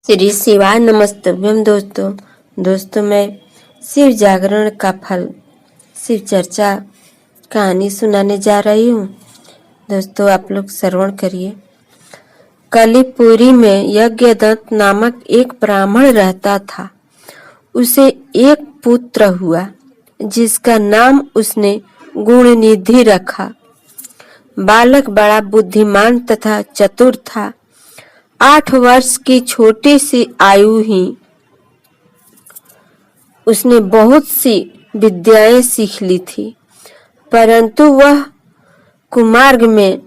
श्री शिवाय नमस्तभ्यम। दोस्तों मैं शिव जागरण का फल शिव चर्चा कहानी सुनाने जा रही हूँ। दोस्तों आप लोग श्रवण करिए। कलिपुरी में यज्ञदत्त नामक एक ब्राह्मण रहता था। उसे एक पुत्र हुआ जिसका नाम उसने गुणनिधि रखा। बालक बड़ा बुद्धिमान तथा चतुर था। 8 वर्ष की छोटी सी आयु ही उसने बहुत सी विद्याएं सीख ली थी, परंतु वह कुमार्ग में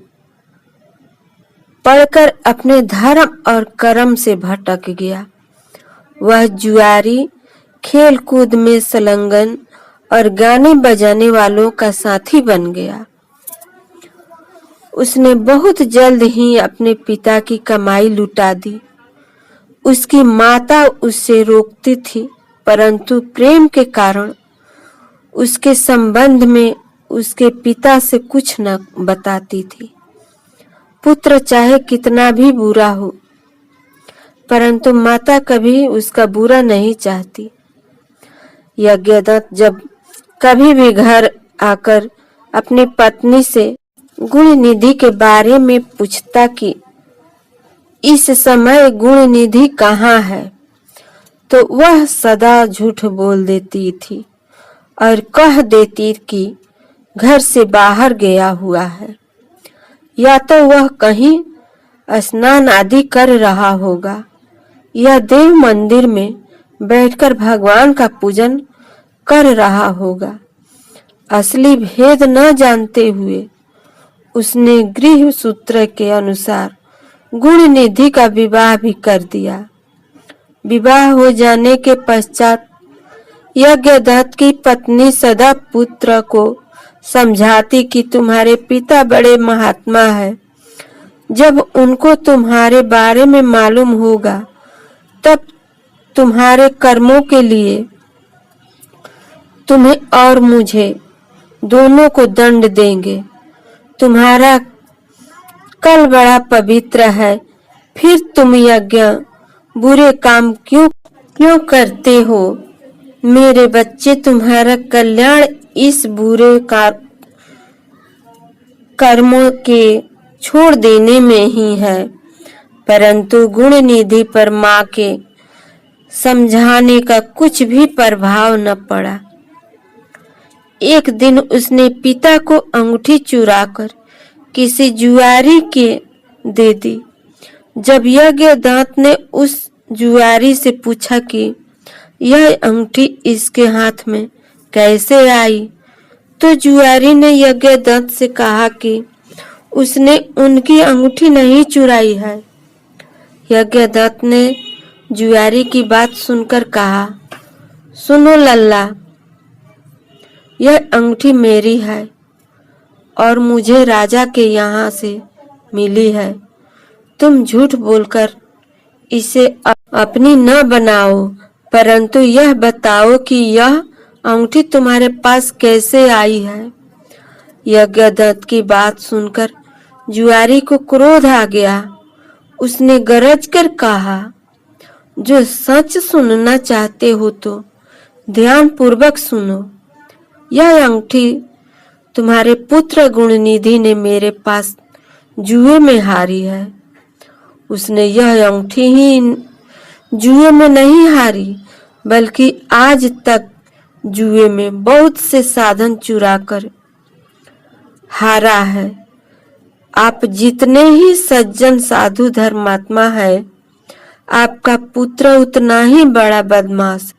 पड़कर अपने धर्म और कर्म से भटक गया। वह जुआरी, खेल कूद में संलग्न और गाने बजाने वालों का साथी बन गया। उसने बहुत जल्द ही अपने पिता की कमाई लुटा दी। उसकी माता उससे रोकती थी, परंतु प्रेम के कारण उसके संबंध में उसके पिता से कुछ न बताती थी। पुत्र चाहे कितना भी बुरा हो, परंतु माता कभी उसका बुरा नहीं चाहती। यज्ञदत्त जब कभी भी घर आकर अपनी पत्नी से गुणनिधि के बारे में पूछता कि इस समय गुणनिधि कहाँ है, तो वह सदा झूठ बोल देती थी और कह देती कि घर से बाहर गया हुआ है, या तो वह कहीं स्नान आदि कर रहा होगा या देव मंदिर में बैठकर भगवान का पूजन कर रहा होगा। असली भेद न जानते हुए उसने गृह सूत्र के अनुसार गुणनिधि का विवाह भी कर दिया। विवाह हो जाने के पश्चात यज्ञदत्त की पत्नी सदा पुत्र को समझाती कि तुम्हारे पिता बड़े महात्मा हैं। जब उनको तुम्हारे बारे में मालूम होगा तब तुम्हारे कर्मों के लिए तुम्हें और मुझे दोनों को दंड देंगे। तुम्हारा कल बड़ा पवित्र है, फिर तुम यज्ञ बुरे काम क्यों करते हो? मेरे बच्चे, तुम्हारा कल्याण इस बुरे कर्मों के छोड़ देने में ही है। परंतु गुणनिधि पर माँ के समझाने का कुछ भी प्रभाव न पड़ा। एक दिन उसने पिता को अंगूठी चुराकर किसी जुआरी के दे दी। जब यज्ञदत्त ने उस जुआरी से पूछा कि यह अंगूठी इसके हाथ में कैसे आई, तो जुआरी ने यज्ञदत्त से कहा कि उसने उनकी अंगूठी नहीं चुराई है। यज्ञदत्त ने जुआरी की बात सुनकर कहा, सुनो लल्ला, यह अंगूठी मेरी है और मुझे राजा के यहाँ से मिली है। तुम झूठ बोलकर इसे अपनी न बनाओ, परंतु यह बताओ कि यह अंगूठी तुम्हारे पास कैसे आई है। यज्ञदत्त की बात सुनकर जुआरी को क्रोध आ गया। उसने गरज कर कहा, जो सच सुनना चाहते हो तो ध्यान पूर्वक सुनो। यह अंगूठी तुम्हारे पुत्र गुणनिधि ने मेरे पास जुए में हारी है। उसने यह अंगूठी ही जुए में नहीं हारी, बल्कि आज तक जुए में बहुत से साधन चुराकर हारा है। आप जितने ही सज्जन साधु धर्मात्मा हैं, आपका पुत्र उतना ही बड़ा बदमाश।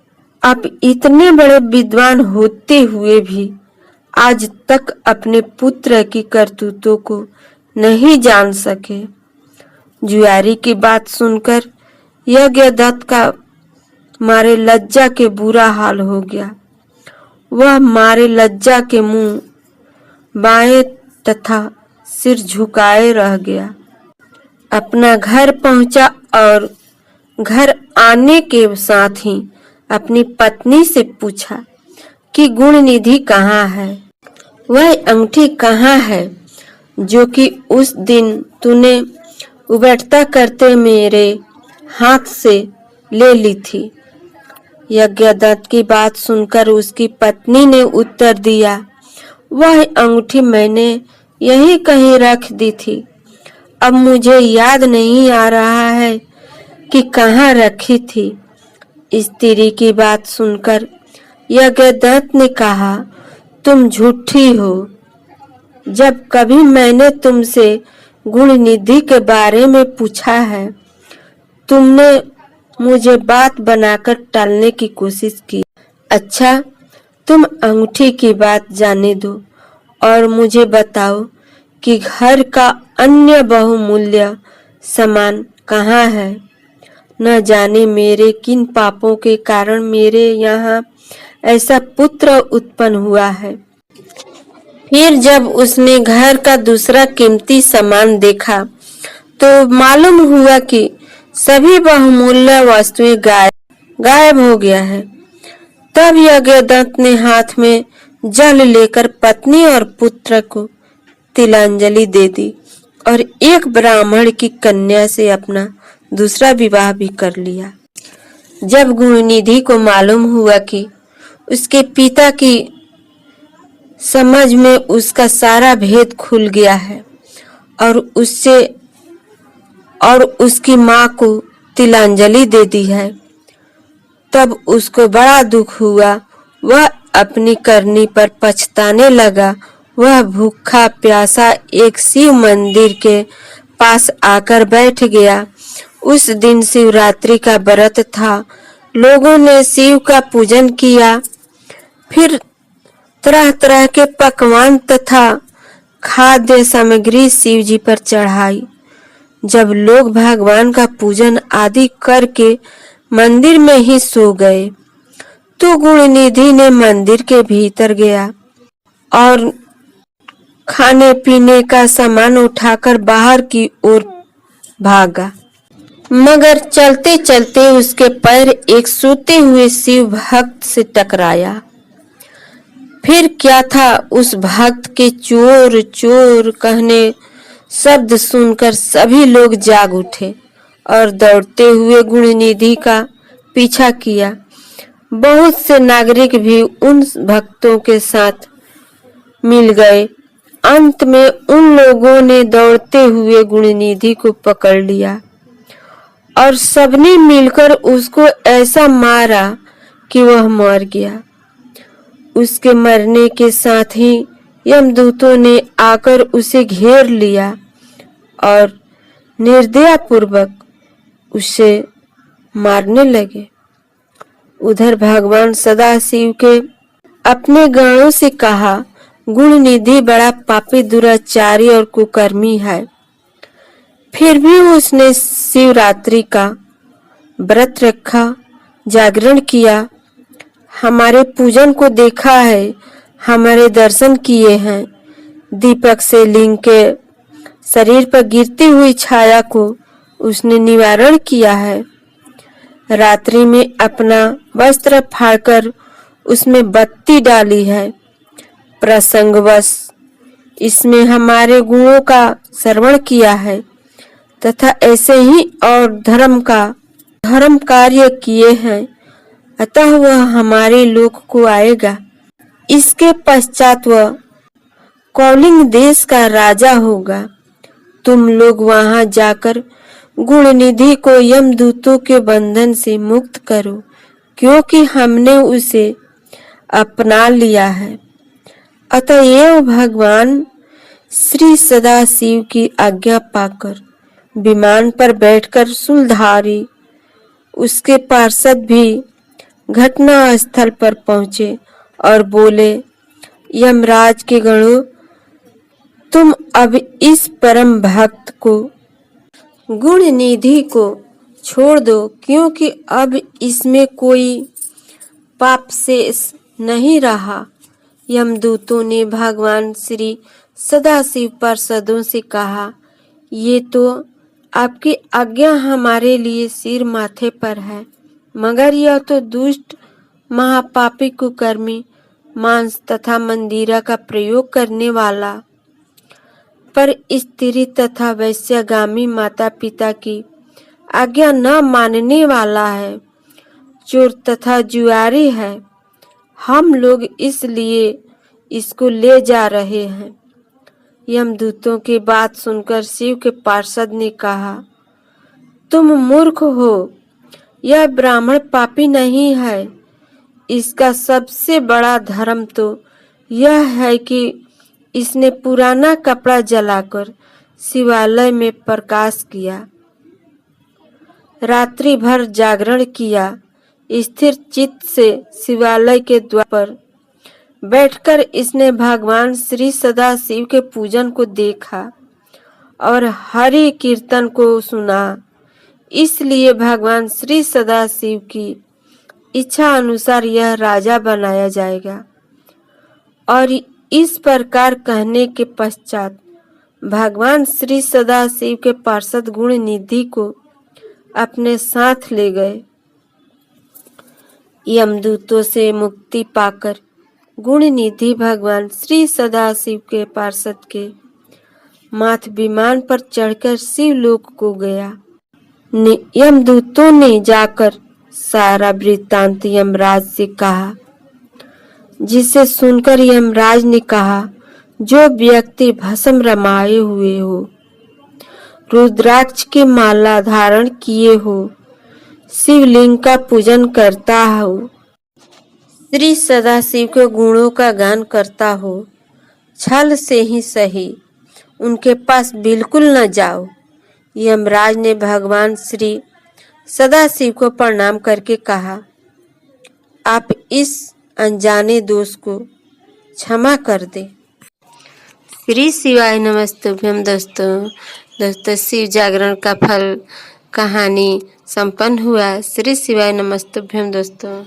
आप इतने बड़े विद्वान होते हुए भी आज तक अपने पुत्र की करतूतों को नहीं जान सके। जुआरी की बात सुनकर यज्ञदत्त का मारे लज्जा के बुरा हाल हो गया। वह मारे लज्जा के मुंह बाएं तथा सिर झुकाए रह गया। अपना घर पहुंचा और घर आने के साथ ही अपनी पत्नी से पूछा कि गुणनिधि कहाँ है? वह अंगूठी कहाँ है जो कि उस दिन तूने उबटता करते मेरे हाथ से ले ली थी। यज्ञदत्त की बात सुनकर उसकी पत्नी ने उत्तर दिया, वह अंगूठी मैंने यहीं कहीं रख दी थी। अब मुझे याद नहीं आ रहा है कि कहाँ रखी थी। स्त्री की बात सुनकर यज्ञदत्त ने कहा, तुम झूठी हो। जब कभी मैंने तुमसे गुण निधि के बारे में पूछा है, तुमने मुझे बात बनाकर टालने की कोशिश की। अच्छा, तुम अंगूठी की बात जाने दो और मुझे बताओ कि घर का अन्य बहुमूल्य सामान कहाँ है। न जाने मेरे किन पापों के कारण मेरे यहाँ ऐसा पुत्र उत्पन्न हुआ है। फिर जब उसने घर का दूसरा कीमती सामान देखा तो मालूम हुआ कि सभी बहुमूल्य वस्तुएं गायब हो गया है। तब यज्ञदत्त ने हाथ में जल लेकर पत्नी और पुत्र को तिलांजलि दे दी और एक ब्राह्मण की कन्या से अपना दूसरा विवाह भी कर लिया। जब गुणनिधि को मालूम हुआ कि उसके पिता की समझ में उसका सारा भेद खुल गया है और उसकी माँ को तिलांजलि दे दी है, तब उसको बड़ा दुख हुआ। वह अपनी करनी पर पछताने लगा। वह भूखा प्यासा एक शिव मंदिर के पास आकर बैठ गया। उस दिन शिवरात्रि का व्रत था। लोगों ने शिव का पूजन किया, फिर तरह तरह के पकवान तथा खाद्य सामग्री शिव जी पर चढ़ाई। जब लोग भगवान का पूजन आदि करके मंदिर में ही सो गए तो गुणनिधि ने मंदिर के भीतर गया और खाने पीने का सामान उठाकर बाहर की ओर भागा, मगर चलते चलते उसके पैर एक सोते हुए शिव भक्त से टकराया। फिर क्या था, उस भक्त के चोर चोर कहने शब्द सुनकर सभी लोग जाग उठे और दौड़ते हुए गुणनिधि का पीछा किया। बहुत से नागरिक भी उन भक्तों के साथ मिल गए। अंत में उन लोगों ने दौड़ते हुए गुणनिधि को पकड़ लिया और सबने मिलकर उसको ऐसा मारा कि वह मर गया। उसके मरने के साथ ही यमदूतों ने आकर उसे घेर लिया और निर्दयपूर्वक उसे मारने लगे। उधर भगवान सदाशिव के अपने गणों से कहा, गुणनिधि बड़ा पापी दुराचारी और कुकर्मी है। फिर भी उसने शिवरात्रि का व्रत रखा, जागरण किया, हमारे पूजन को देखा है, हमारे दर्शन किए हैं। दीपक से लिंग के शरीर पर गिरती हुई छाया को उसने निवारण किया है। रात्रि में अपना वस्त्र फाड़कर उसमें बत्ती डाली है। प्रसंगवश इसमें हमारे गुणों का श्रवण किया है तथा ऐसे ही और धर्म कार्य किए हैं, अतः वह हमारे लोक को आएगा। इसके पश्चात वह कौलिंग देश का राजा होगा। तुम लोग वहां जाकर गुणनिधि को यमदूतों के बंधन से मुक्त करो, क्योंकि हमने उसे अपना लिया है। अतएव भगवान श्री सदाशिव की आज्ञा पाकर विमान पर बैठकर सूलधारी उसके पार्षद भी घटना स्थल पर पहुंचे और बोले, यमराज के गणों, तुम अब इस परम भक्त को गुणनिधि को छोड़ दो, क्योंकि अब इसमें कोई पाप शेष नहीं रहा। यमदूतों ने भगवान श्री सदाशिव पार्षदों से कहा, ये तो आपकी आज्ञा हमारे लिए सिर माथे पर है, मगर यह तो दुष्ट महापापी कुकर्मी मांस तथा मंदिरा का प्रयोग करने वाला, पर स्त्री तथा वैश्यगामी माता पिता की आज्ञा न मानने वाला है, चोर तथा जुआरी है। हम लोग इसलिए इसको ले जा रहे हैं। यमदूतों की बात सुनकर शिव के पार्षद ने कहा, तुम मूर्ख हो, यह ब्राह्मण पापी नहीं है। इसका सबसे बड़ा धर्म तो यह है कि इसने पुराना कपड़ा जलाकर शिवालय में प्रकाश किया, रात्रि भर जागरण किया, स्थिर चित्त से शिवालय के द्वार पर बैठकर इसने भगवान श्री सदाशिव के पूजन को देखा और हरि कीर्तन को सुना। इसलिए भगवान श्री सदाशिव की इच्छा अनुसार यह राजा बनाया जाएगा। और इस प्रकार कहने के पश्चात भगवान श्री सदाशिव के पार्षद गुण निधि को अपने साथ ले गए। यमदूतों से मुक्ति पाकर गुण निधि भगवान श्री सदाशिव के पार्षद के माथ विमान पर चढ़कर शिवलोक को गया। यमदूतों ने जाकर सारा वृत्तांत यमराज से कहा, जिसे सुनकर यमराज ने कहा, जो व्यक्ति भस्म रमाए हुए हो, रुद्राक्ष की माला धारण किए हो, शिवलिंग का पूजन करता हो, श्री सदाशिव के गुणों का गान करता हो, छल से ही सही उनके पास बिल्कुल न जाओ। यमराज ने भगवान श्री सदाशिव को प्रणाम करके कहा, आप इस अनजाने दोष को क्षमा कर दे। श्री शिवाय नमस्तुभ्यम। दोस्तों शिव जागरण का फल कहानी संपन्न हुआ। श्री शिवाय नमस्तुभ्यम दोस्तों।